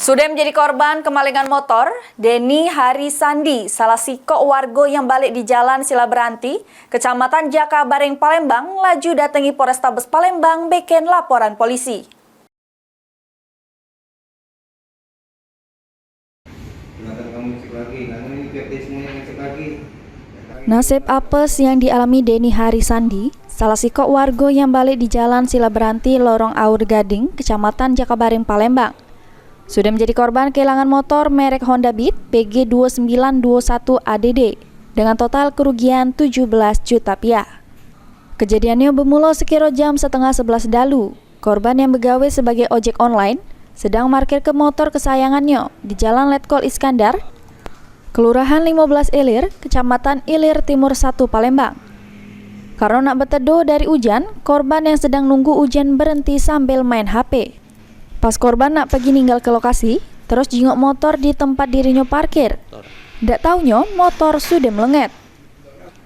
Sudah menjadi korban kemalingan motor, Deni Harisandi, salah siko warga yang balik di Jalan Silaberanti, Kecamatan Jakabareng, Palembang, laju datangi Polrestabes Palembang beken laporan polisi. Nasib apes yang dialami Deni Harisandi, salah siko warga yang balik di Jalan Silaberanti, Lorong Aur Gading, Kecamatan Jakabareng, Palembang. Sudah menjadi korban kehilangan motor merek Honda Beat PG2921 ADD dengan total kerugian 17 juta rupiah. Kejadiannya bermula sekira jam setengah 11 dalu. Korban yang begawe sebagai ojek online sedang parkir ke motor kesayangannya di Jalan Letkol Iskandar, Kelurahan 15 Ilir, Kecamatan Ilir Timur 1, Palembang. Karena nak berteduh dari hujan, korban yang sedang nunggu hujan berhenti sambil main HP. Pas korban nak pergi ninggal ke lokasi, terus jingok motor di tempat dirinya parkir. Ndak taunya motor sudah melenget.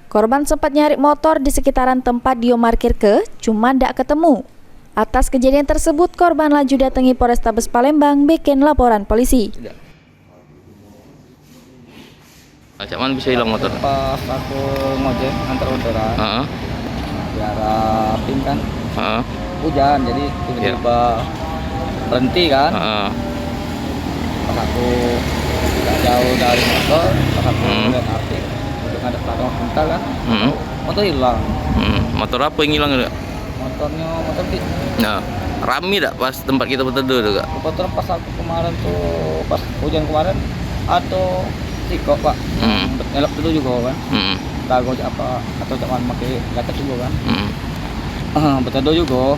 Korban sempat nyari motor di sekitaran tempat dia parkir cuma ndak ketemu. Atas kejadian tersebut, korban laju datangi Polrestabes Palembang bikin laporan polisi. Acak mana bisa hilang motor? Pas aku ngojek antar orderan, di arah Pink kan, hujan jadi tiba-tiba berhenti kan. Pas aku gak jauh dari motor, pas aku lihat HP untuk ada belakang bentar kan, motor hilang. Motor apa yang hilang? Motornya motor Beat. Nah, rame tak pas tempat kita berteduh juga? Kebetulan pas aku kemarin tuh, pas hujan kemarin ada Tiko pak, nyelap dulu juga kan. Ragu apa atau jangan pakai gatas juga kan. Berteduh juga.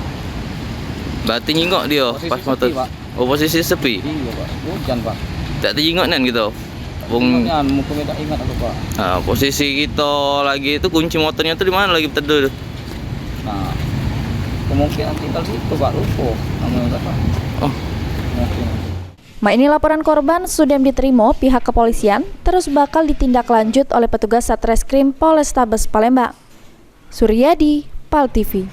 Berarti nyingok dia posisi pas motor. Sepi, Pak. Oh, posisi sepi. Iya pak, hujan pak. Tak terjingok nan gitu. Ingatnya, mungkin tak ingat aku pak. Nah, posisi kita lagi itu kunci motornya tuh di mana lagi berteduh? Nah, kemungkinan tinggal situ pak, lupa namanya apa? Oh, mungkin. Ini laporan korban sudah diterima pihak kepolisian, terus bakal ditindaklanjut oleh petugas Satreskrim Polrestabes Palembang. Suryadi, PAL TV.